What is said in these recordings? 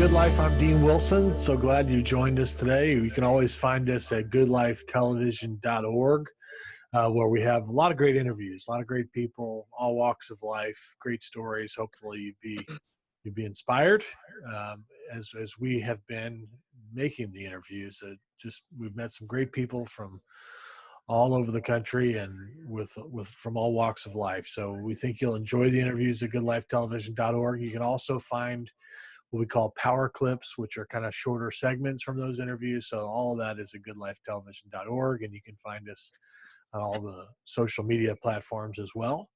Good Life. I'm Dean Wilson. So glad you joined us today. You can always find us at goodlifetelevision.org, where we have a lot of great interviews, a lot of great people, all walks of life, great stories. Hopefully you'd be inspired, as we have been making the interviews. We've met some great people from all over the country and with from all walks of life. So we think you'll enjoy the interviews at goodlifetelevision.org. You can also find what we call power clips, which are kind of shorter segments from those interviews. So all of that is at goodlifetelevision.org, and you can find us on all the social media platforms as well.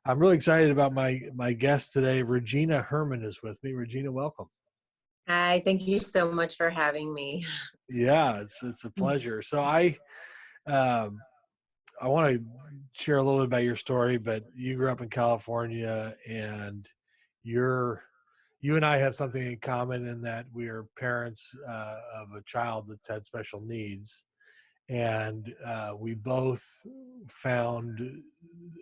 I'm really excited about my guest today. Regina Herman is with me. Regina, welcome. Hi, thank you so much for having me. Yeah, it's a pleasure. So I want to share a little bit about your story, but you grew up in California, and you and I have something in common in that we are parents of a child that's had special needs. And we both found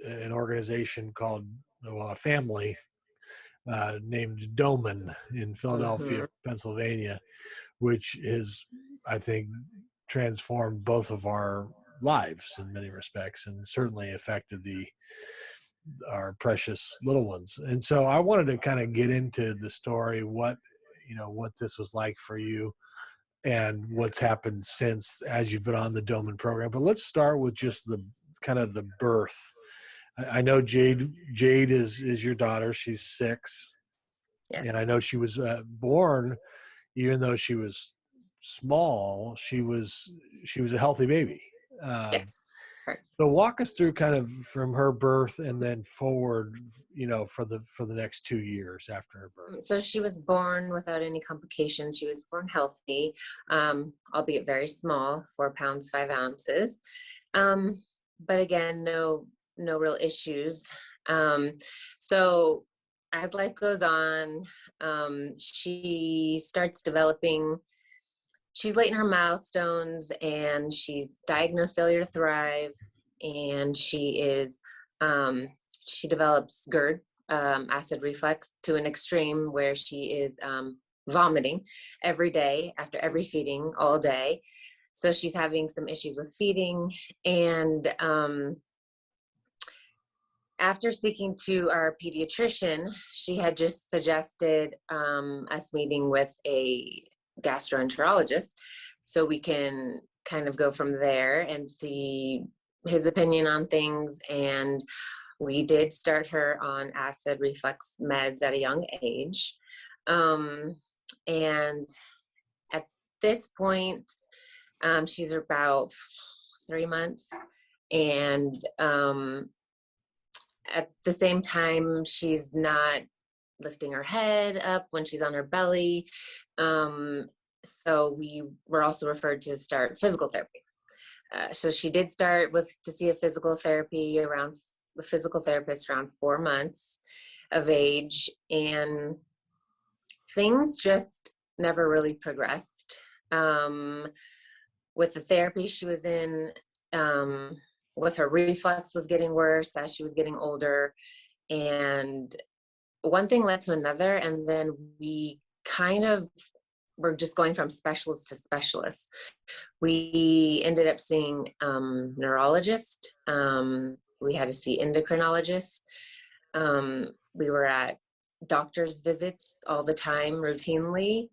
an organization called, a family named Doman in Philadelphia, Pennsylvania, which is, I think, transformed both of our lives in many respects, and certainly affected our precious little ones. And so I wanted to kind of get into the story, what this was like for you and what's happened since, as you've been on the Doman program. But let's start with just the kind of the birth. I know Jade is your daughter. She's 6. Yes. And I know she was born, even though she was small, she was a healthy baby. Yes. Correct. So walk us through kind of from her birth and then forward, for the next 2 years after her birth. So she was born without any complications. She was born healthy, albeit very small, 4 pounds, 5 ounces. But again, no real issues. So as life goes on, she starts developing. She's late in her milestones, and she's diagnosed failure to thrive, and she develops GERD, acid reflux, to an extreme where she is vomiting every day after every feeding all day. So she's having some issues with feeding. And after speaking to our pediatrician, she had just suggested us meeting with a gastroenterologist, so we can kind of go from there and see his opinion on things. And we did start her on acid reflux meds at a young age. And at this point, she's about 3 months. And at the same time, she's not lifting her head up when she's on her belly. So we were also referred to start physical therapy. So she did start to see a physical therapist around 4 months of age, and things just never really progressed. With the therapy she was in, with her reflux was getting worse as she was getting older, and one thing led to another, and then we kind of were just going from specialist to specialist. We ended up seeing neurologist. We had to see endocrinologist. We were at doctor's visits all the time, routinely.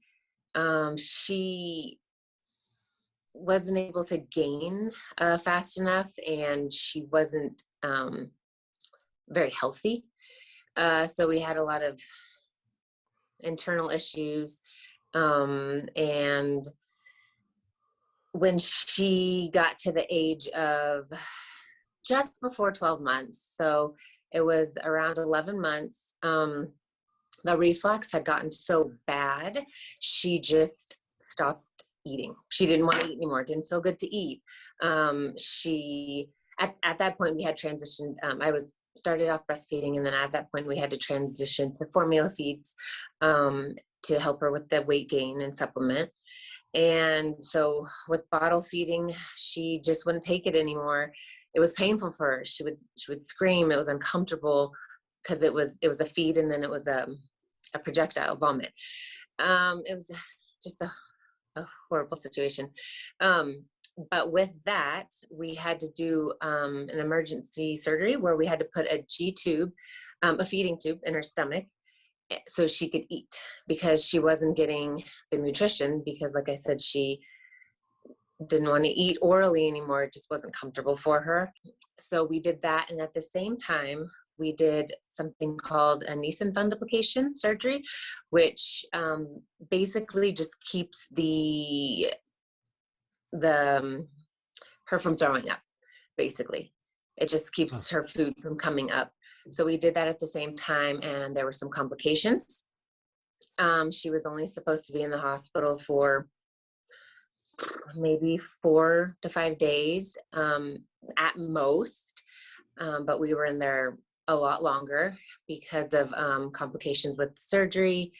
She wasn't able to gain fast enough, and she wasn't very healthy. So we had a lot of internal issues. And when she got to the age of just before 12 months, so it was around 11 months, the reflux had gotten so bad, she just stopped eating. She didn't want to eat anymore. It didn't feel good to eat. At that point, we had transitioned. I started off breastfeeding, and then at that point we had to transition to formula feeds to help her with the weight gain and supplement. And so with bottle feeding, she just wouldn't take it anymore. It was painful for her. She would scream. It was uncomfortable because it was a feed, and then it was a projectile vomit. It was just a horrible situation. Um, but with that, we had to do an emergency surgery where we had to put a G tube, a feeding tube in her stomach so she could eat because she wasn't getting the nutrition because, like I said, she didn't want to eat orally anymore. It just wasn't comfortable for her. So we did that. And at the same time, we did something called a Nissen fundoplication surgery, which basically just keeps the her from throwing up. Basically, it just Huh. keeps her food from coming up. So we did that at the same time, and there were some complications. She was only supposed to be in the hospital for maybe 4 to 5 days at most. But we were in there a lot longer because of complications with the surgery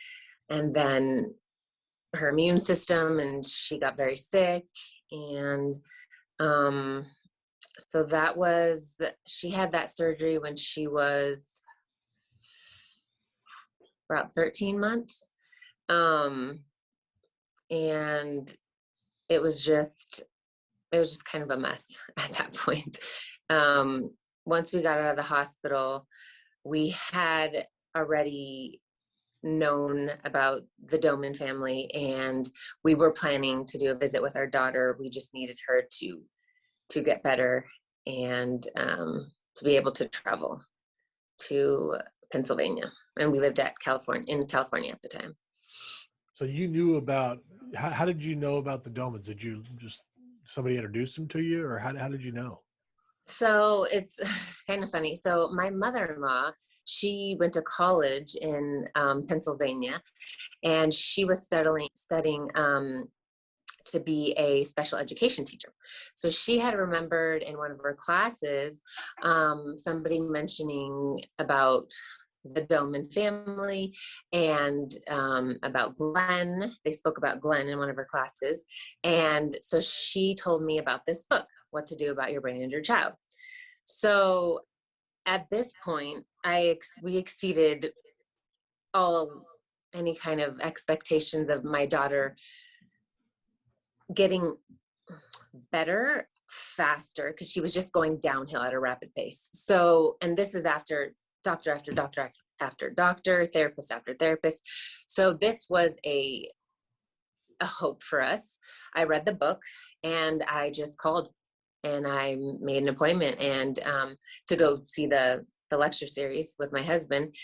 and then her immune system, and she got very sick. And um, so she had that surgery when she was about 13 months. Um, and it was just kind of a mess at that point. Um, Once we got out of the hospital, we had already known about the Doman family, and we were planning to do a visit with our daughter. We just needed her to get better and to be able to travel to Pennsylvania. And we lived in California at the time. So you knew about, how did you know about the Domans? Did you just, somebody introduced them to you, or how did you know? So it's kind of funny. So my mother-in-law, she went to college in Pennsylvania, and she was studying to be a special education teacher. So she had remembered in one of her classes somebody mentioning about the Doman family and about Glenn. They spoke about Glenn in one of her classes. And so she told me about this book, What to Do About Your Brain Injured Child. So at this point, we exceeded all any kind of expectations of my daughter getting better faster because she was just going downhill at a rapid pace. So, and this is after doctor after doctor after doctor, therapist after therapist. So this was a hope for us. I read the book and I just called and I made an appointment and to go see the lecture series with my husband.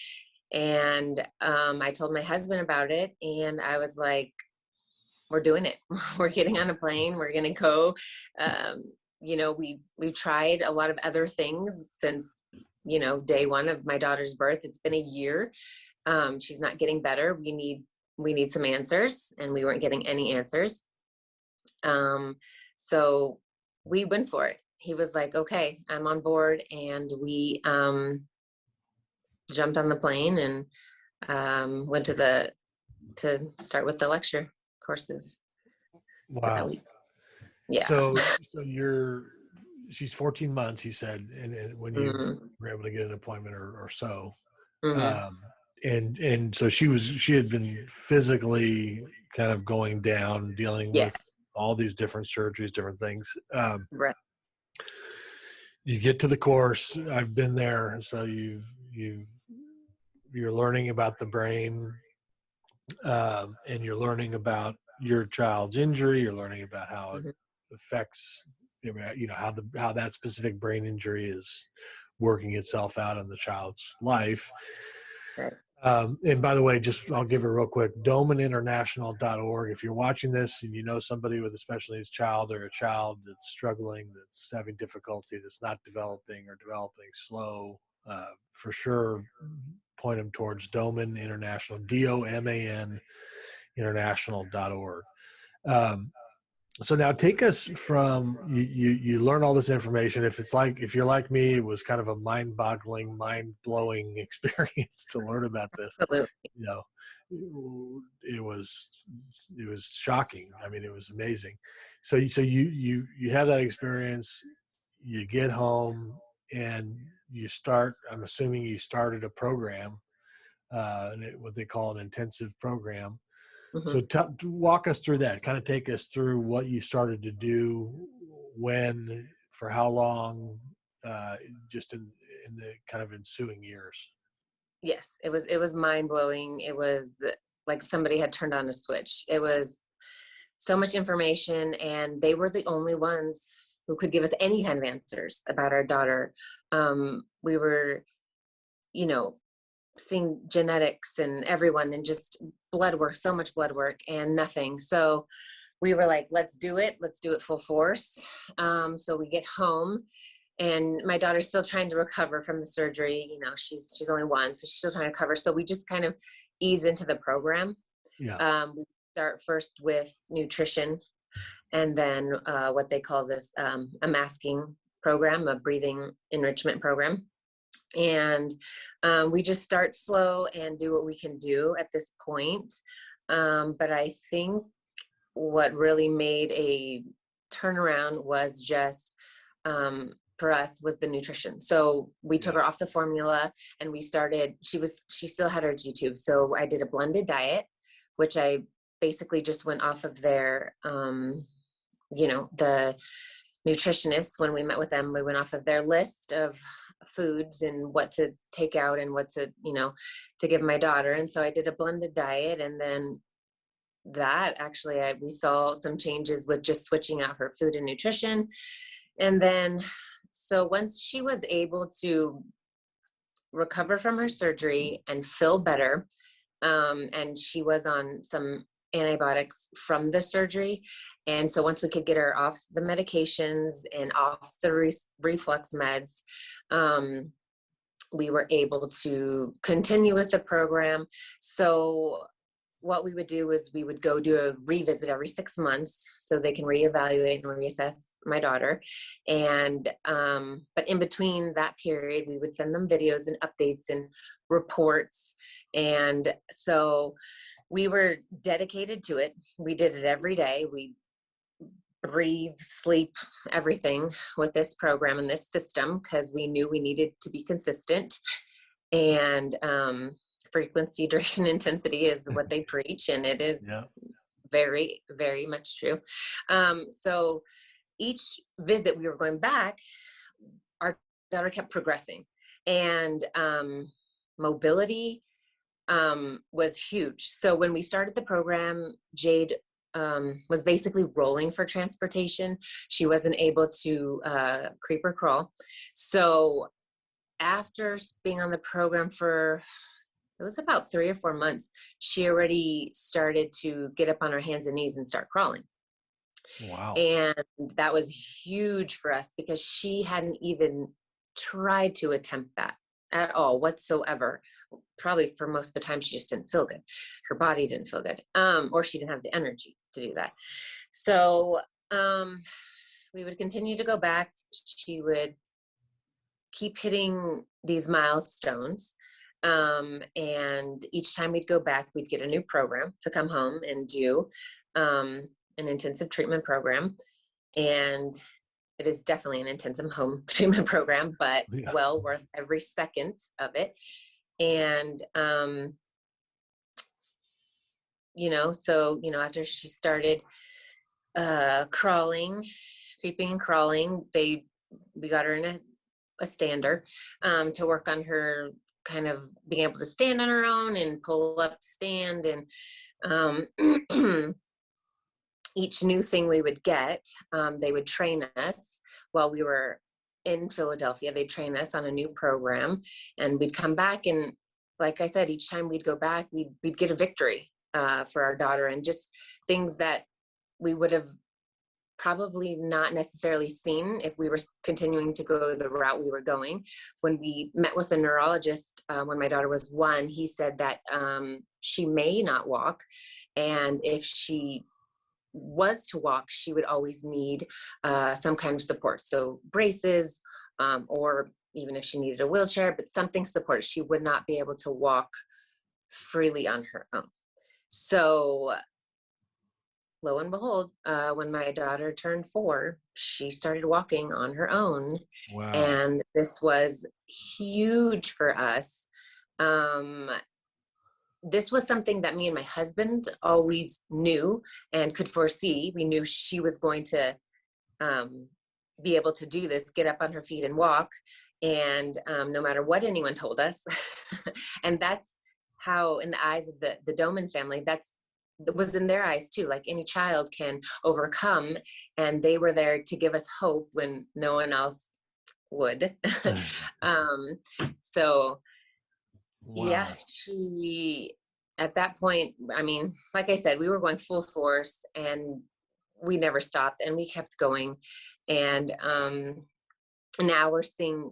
And I told my husband about it, and I was like, we're doing it. We're getting on a plane. We're going to go. Um, we've tried a lot of other things since, day one of my daughter's birth. It's been a year. She's not getting better. We need some answers, and we weren't getting any answers. So we went for it. He was like, okay, I'm on board. And we jumped on the plane and went to start with the lecture courses for that Wow. week. Yeah. So she's 14 months, you said, and when you Mm-hmm. were able to get an appointment or so, Mm-hmm. um, and so she had been physically kind of going down, dealing with Yes. all these different surgeries, different things. Right. You get to the course. I've been there, so you're learning about the brain, and you're learning about your child's injury. You're learning about how it Mm-hmm. affects, how that specific brain injury is working itself out in the child's life. Right. And by the way, I'll give it real quick, domaninternational.org. If you're watching this and you know somebody with a special needs child or a child that's struggling, that's having difficulty, that's not developing or developing slow, for sure, point them towards Doman International, DOMAN international.org. So now take us from you learn all this information. If you're like me, it was kind of a mind-boggling, mind-blowing experience to learn about this. Absolutely. You know, it was shocking. I mean, it was amazing. So you have that experience. You get home and you start. I'm assuming you started a program, what they call an intensive program. So Hmm. walk us through that. Kind of take us through what you started to do, when, for how long, uh, just in the kind of ensuing years. Yes, it was mind blowing. It was like somebody had turned on a switch. It was so much information, and they were the only ones who could give us any kind of answers about our daughter. We were, you know, seeing genetics and everyone, and just blood work, so much blood work and nothing. So we were like, let's do it. Let's do it full force. So we get home, and my daughter's still trying to recover from the surgery. She's only one, so she's still trying to recover. So we just kind of ease into the program. Yeah. We start first with nutrition, and then what they call this a masking program, a breathing enrichment program. And we just start slow and do what we can do at this point. But I think what really made a turnaround was just for us was the nutrition. So we took Yeah. her off the formula, and we started, she still had her G tube. So I did a blended diet, which I basically just went off of their the nutritionists. When we met with them, we went off of their list of foods and what to take out and what to give my daughter. And so I did a blended diet, and then that actually we saw some changes with just switching out her food and nutrition. And then so once she was able to recover from her surgery and feel better, and she was on some antibiotics from the surgery. And so once we could get her off the medications and off the reflux meds, we were able to continue with the program. So what we would do is we would go do a revisit every 6 months so they can reevaluate and reassess my daughter. And but in between that period, we would send them videos and updates and reports. And so we were dedicated to it. We did it every day. We breathe, sleep, everything with this program and this system, because we knew we needed to be consistent. And frequency, duration, intensity is what they preach, and it is Yeah. very, very much true. So each visit we were going back, our daughter kept progressing, and mobility was huge. So when we started the program, Jade was basically rolling for transportation. She wasn't able to creep or crawl. So after being on the program for, it was about 3 or 4 months, she already started to get up on her hands and knees and start crawling. Wow. And that was huge for us, because she hadn't even tried to attempt that at all whatsoever. Probably for most of the time, she just didn't feel good. Her body didn't feel good, or she didn't have the energy to do that. So we would continue to go back. She would keep hitting these milestones. And each time we'd go back, we'd get a new program to come home and do an intensive treatment program. And it is definitely an intensive home treatment program, but Yeah. well worth every second of it. And, after she started crawling, creeping and crawling, we got her in a stander to work on her kind of being able to stand on her own and pull up to stand. And each new thing we would get, they would train us while we were in Philadelphia. They'd train us on a new program, and we'd come back. And like I said, each time we'd go back, we'd get a victory for our daughter, and just things that we would have probably not necessarily seen if we were continuing to go the route we were going. When we met with a neurologist, when my daughter was 1, he said that she may not walk. And if she was to walk, she would always need some kind of support. So braces, or even if she needed a wheelchair, but something support. She would not be able to walk freely on her own. So lo and behold, when my daughter turned 4, she started walking on her own. Wow. And this was huge for us. this was something that me and my husband always knew and could foresee. We knew she was going to um, be able to do this, get up on her feet and walk, and no matter what anyone told us. And that's how, in the eyes of the Doman family, that was in their eyes too. Like any child can overcome, and they were there to give us hope when no one else would. um, so yeah, Wow. she, at that point, I mean, like I said, we were going full force and we never stopped and we kept going. And now we're seeing,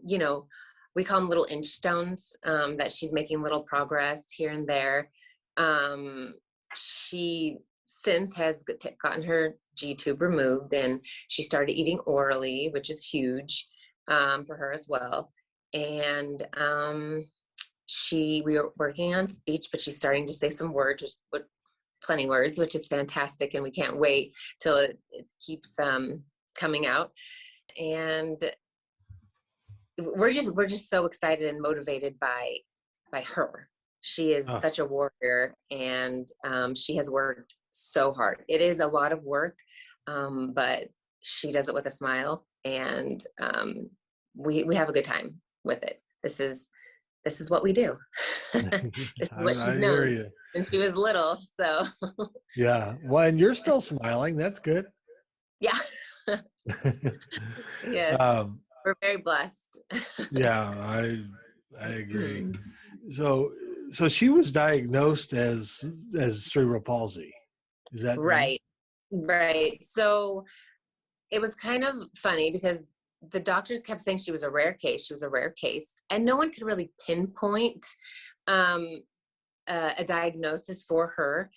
we call them little inch stones, that she's making little progress here and there. She since has gotten her G tube removed, and she started eating orally, which is huge for her as well. And we were working on speech, but she's starting to say some words, plenty words, which is fantastic, and we can't wait till it keeps coming out. And we're just so excited and motivated by her. She is Oh, such a warrior, and she has worked so hard. It is a lot of work, but she does it with a smile, and we have a good time with it. This is what we do. This is what I she's hear known you. since she was little. So Yeah. Well, and you're still smiling. That's good. yeah, yes, um, we're very blessed. yeah, I agree. So so she was diagnosed as cerebral palsy. Is that right? Right, right. So it was kind of funny because the doctors kept saying she was a rare case. She was a rare case, and no one could really pinpoint um, a diagnosis for her.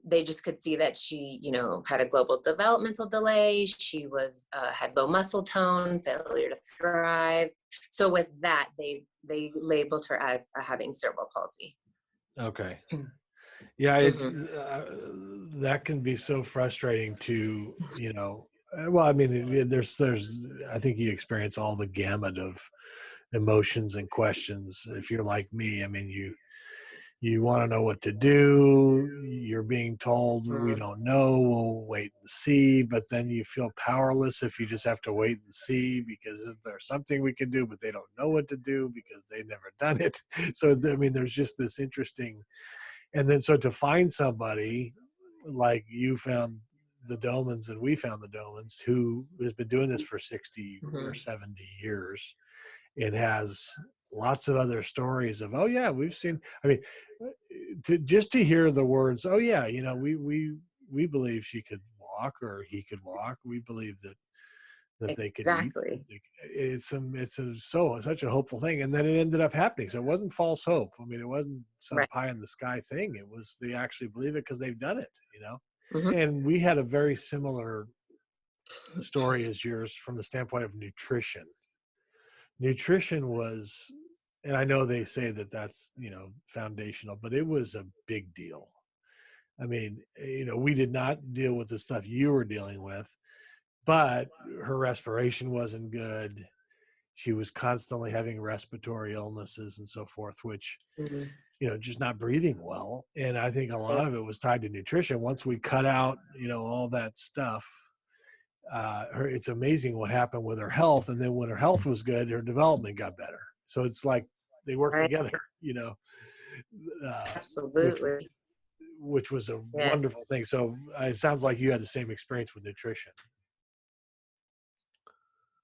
They just could see that she, had a global developmental delay. She was had low muscle tone, failure to thrive. So with that, they labeled her as having cerebral palsy. Okay. Yeah, it's Mhm. that can be so frustrating to, well, I mean, there's I think you experience all the gamut of emotions and questions. If you're like me, I mean, you want to know what to do. You're being told we Mhm. don't know. We'll wait and see. But then you feel powerless if you just have to wait and see because is there something we can do? But they don't know what to do because they've never done it. So I mean, there's just this interesting. And then so to find somebody like you found the Domans and we found the Domans who has been doing this for 60 or Mhm. 70 years and has lots of other stories of, oh yeah, we've seen, I mean, to hear the words, oh yeah, we believe she could walk or he could walk. We believe that they could eat. Exactly. It's such a hopeful thing, and then it ended up happening. So it wasn't false hope. I mean, it wasn't some Right. pie in the sky thing. It was they actually believe it because they've done it. Mhm. And we had a very similar story as yours from the standpoint of nutrition. Nutrition was, and I know they say that that's foundational, but it was a big deal. I mean, we did not deal with the stuff you were dealing with, but her respiration wasn't good. She was constantly having respiratory illnesses and so forth, which, Mhm. just not breathing well. And I think a Right. lot of it was tied to nutrition. Once we cut out, all that stuff, it's amazing what happened with her health. And then when her health was good, her development got better. So it's like they work Right. together, uh, which Absolutely. which was a wonderful Yes. thing. So it sounds like you had the same experience with nutrition.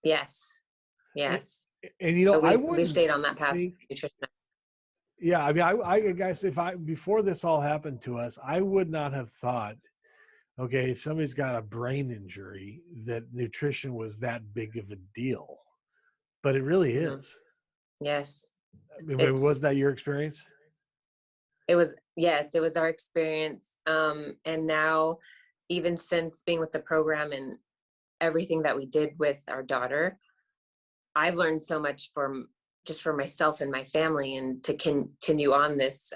Yes. And, Yes. and So I we've wouldn't stayed on that path think, for nutrition. yeah, I mean, I guess if before this all happened to us, I would not have thought, okay, if somebody's got a brain injury, that nutrition was that big of a deal, but it really Mhm. is. Yes. I mean, It's was that your experience? it was yes, it was our experience. And now, even since being with the program and everything that we did with our daughter, I've learned so much from just for myself and my family, and to continue on this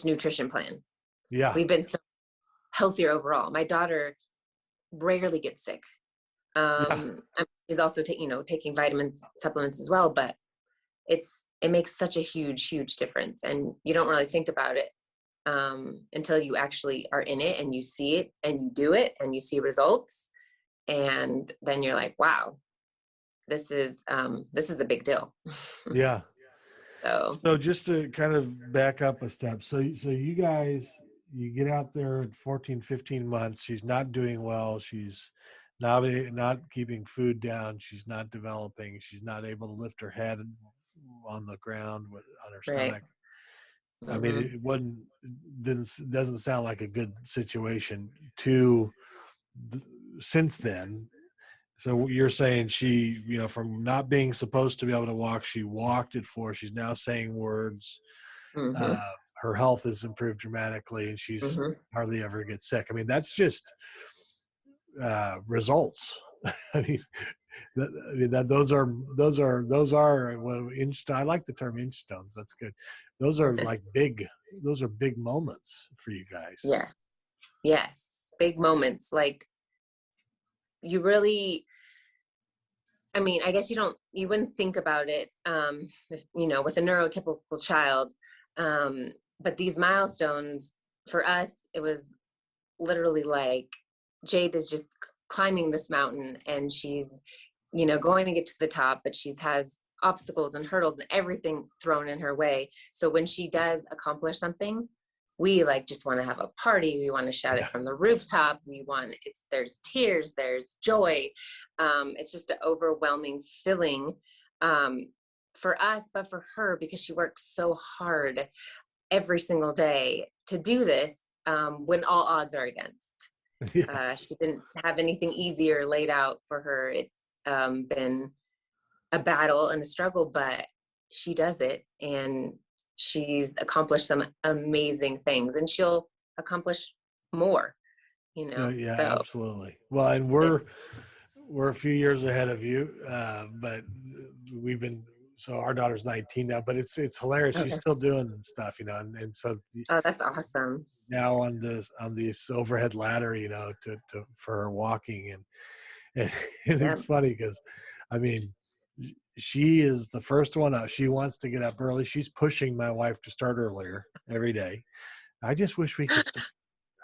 nutrition plan. Yeah, We've been so healthier overall. My daughter rarely gets sick. yeah, She's also taking vitamins, supplements as well, but it makes such a huge difference, and you don't really think about it until you actually are in it and you see it and you do it and you see results, and then you're like, wow, this is a big deal. Yeah. So So just to kind of back up a step. So you guys, you get out there at 14, 15 months. She's not doing well. She's not keeping food down. She's not developing. She's not able to lift her head on the ground on her right. stomach. I mean, Hmm. it wasn't didn't doesn't sound like a good situation to since then. So you're saying she, from not being supposed to be able to walk, she walked at 4. She's now saying words. Uh, Hmm. Her health has improved dramatically, and she's Hmm. hardly ever gets sick. I mean, that's just results. I mean, those are well, inch. I like the term inch stones. That's good. Those are like big. Those are big moments for you guys. Yes, yes, big moments. Like, you really, I mean, I guess you wouldn't think about it, if, with a neurotypical child. But these milestones for us, it was literally like Jade is just climbing this mountain, and she's, going to get to the top, but she's has obstacles and hurdles and everything thrown in her way. So when she does accomplish something, we like just want to have a party. We want to shout it Yeah, from the rooftop. There's tears, there's joy. It's just an overwhelming feeling, um, for us, but for her, because she works so hard every single day to do this, when all odds are against. yes. She didn't have anything easier laid out for her. It's been a battle and a struggle, but she does it, and she's accomplished some amazing things, and she'll accomplish more, Yeah, yeah, so absolutely. Well, and it, we're a few years ahead of you, but we've been so our daughter's 19 now, but it's hilarious. She's okay. still doing stuff, and so Oh, that's awesome. now on this overhead ladder, to for her walking, and Yeah. it's funny because, I mean, she is the first one up. She wants to get up early. She's pushing my wife to start earlier every day. I just wish we could start.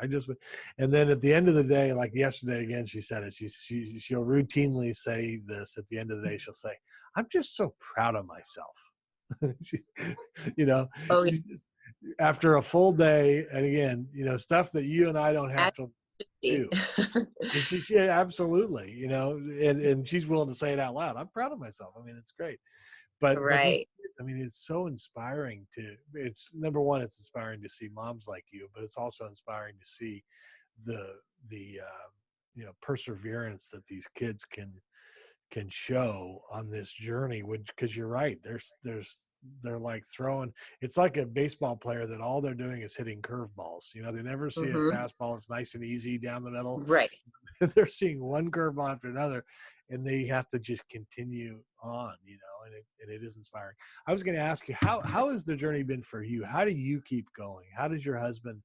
I just, and then at the end of the day, like yesterday again, she said it. She'll routinely say this at the end of the day. She'll say, "I'm just so proud of myself." she, you know, Oh, she just, after a full day, and again, stuff that you and I don't have to yeah. do. And she absolutely, and she's willing to say it out loud. I'm proud of myself. I mean, it's great. But these Right. kids, I mean, it's so inspiring it's number one, it's inspiring to see moms like you, but it's also inspiring to see the perseverance that these kids can show on this journey, which, because you're right, they're like throwing, it's like a baseball player that all they're doing is hitting curveballs. They never see a Hmm. fastball. It's nice and easy down the middle. Right. They're seeing one curveball after another, and they have to just continue on, and it is inspiring. I was going to ask you, how has the journey been for you? How do you keep going? How does your husband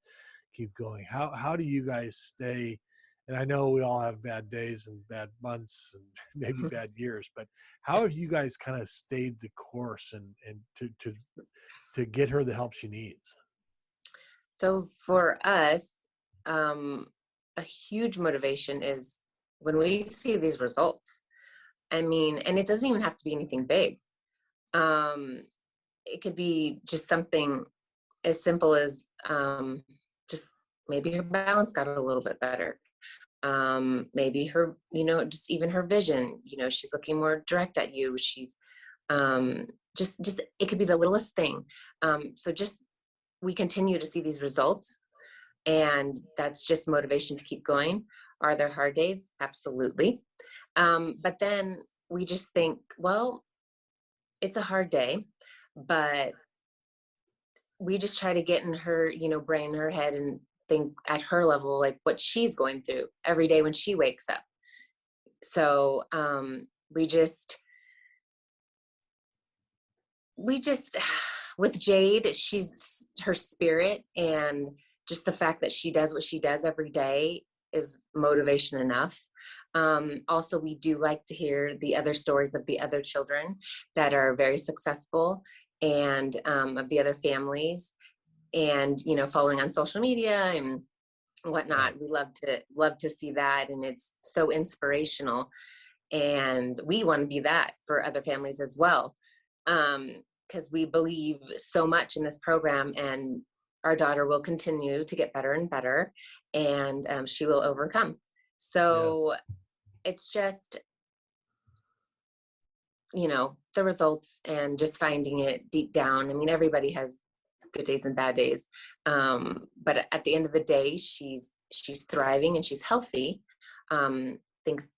keep going? How do you guys stay? And I know we all have bad days and bad months and maybe bad years, but how have you guys kind of stayed the course and to get her the help she needs? So for us, um, a huge motivation is when we see these results. I mean, and it doesn't even have to be anything big. Um, it could be just something as simple as, just maybe her balance got a little bit better. Maybe her, just even her vision, she's looking more direct at you. She's, just it could be the littlest thing. So just we continue to see these results, and that's just motivation to keep going. Are there hard days? Absolutely. But then we just think, well, it's a hard day, but we just try to get in her, brain, her head, and think at her level, like what she's going through every day when she wakes up. So we just, we just, with Jade, she's her spirit, and just the fact that she does what she does every day is motivation enough. Also, we do like to hear the other stories of the other children that are very successful, and of the other families, and following on social media and Yeah. whatnot. We love to see that, and it's so inspirational. And we want to be that for other families as well, because we believe so much in this program, and our daughter will continue to get better and better, and she will overcome. Yes. So it's just, the results and just finding it deep down. I mean, everybody has good days and bad days, but at the end of the day, she's thriving and she's healthy. Things,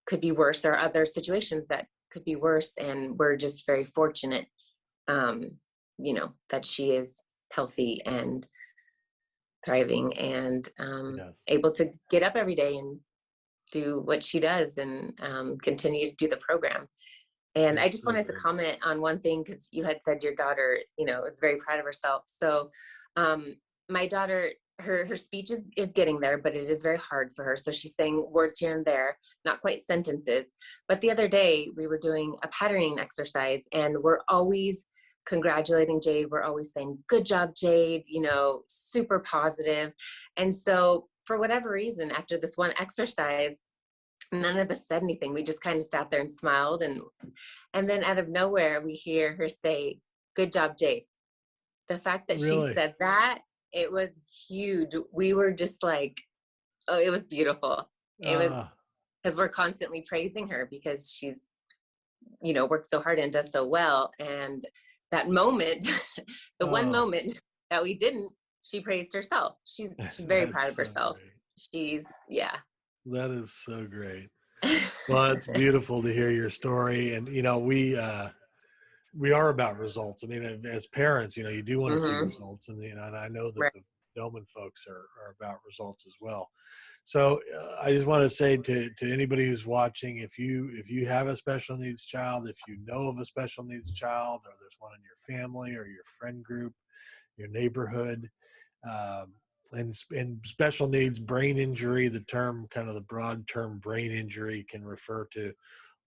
could be worse. There are other situations that could be worse, and we're just very fortunate, um, that she is healthy and thriving, and Yes. able to get up every day and do what she does, and continue to do the program. And I That's just so wanted to great. comment on one thing, because you had said your daughter, is very proud of herself. So, um, my daughter, her speech is getting there, but it is very hard for her. So she's saying words here and there, not quite sentences. But the other day we were doing a patterning exercise, and we're always congratulating Jade. We're always saying, "Good job, Jade," super positive. And so for whatever reason, after this one exercise, none of us said anything. We just kind of sat there and smiled, and then out of nowhere we hear her say, "Good job, Jade." The fact that she Really? said that, it was huge. We were just like, oh, it was beautiful. It was, Ah, because we're constantly praising her, because she's, worked so hard and does so well. And that moment, the one oh, moment that we didn't, she praised herself. She's very that's proud of so herself. great. Yeah. That is so great. Well, it's beautiful to hear your story. And, we are about results. I mean, as parents, you do want to see Hmm. results. And I know that Right. the Doman folks are about results as well. So I just want to say to anybody who's watching, if you have a special needs child, if you know of a special needs child, or there's one in your family or your friend group, your neighborhood, um, and special needs brain injury, the term, kind of the broad term brain injury, can refer to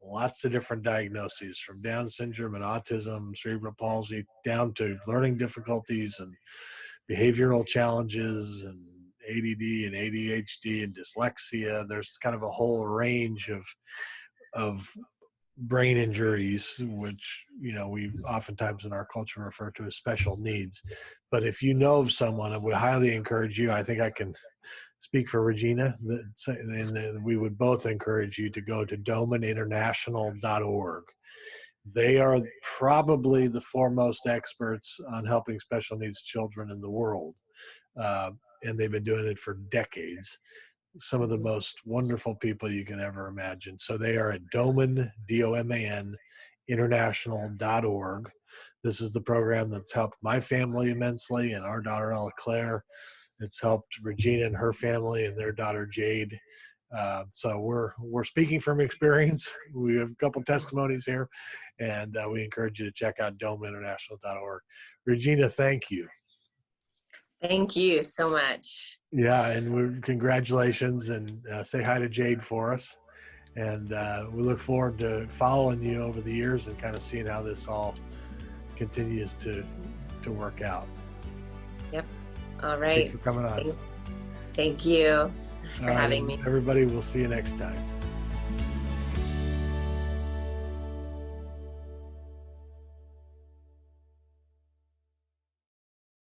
lots of different diagnoses, from Down syndrome and autism, cerebral palsy, down to learning difficulties and behavioral challenges and ADD and ADHD and dyslexia. There's kind of a whole range of brain injuries, which we oftentimes in our culture refer to as special needs. But if you know of someone, I would highly encourage you. I think I can speak for Regina, and we would both encourage you to go to domaninternational.org. They are probably the foremost experts on helping special needs children in the world, and they've been doing it for decades. Some of the most wonderful people you can ever imagine. So they are at Doman, DOMAN, international.org. This is the program that's helped my family immensely, and our daughter Ella Claire. It's helped Regina and her family and their daughter Jade. So we're speaking from experience. We have a couple testimonies here, and we encourage you to check out domeinternational.org. Regina, thank you. Thank you so much. Yeah, and congratulations, and say hi to Jade for us. And we look forward to following you over the years and kind of seeing how this all continues to work out. Yep. All Thanks right. for coming on. Thank you All for right, having and me. everybody, we'll see you next time.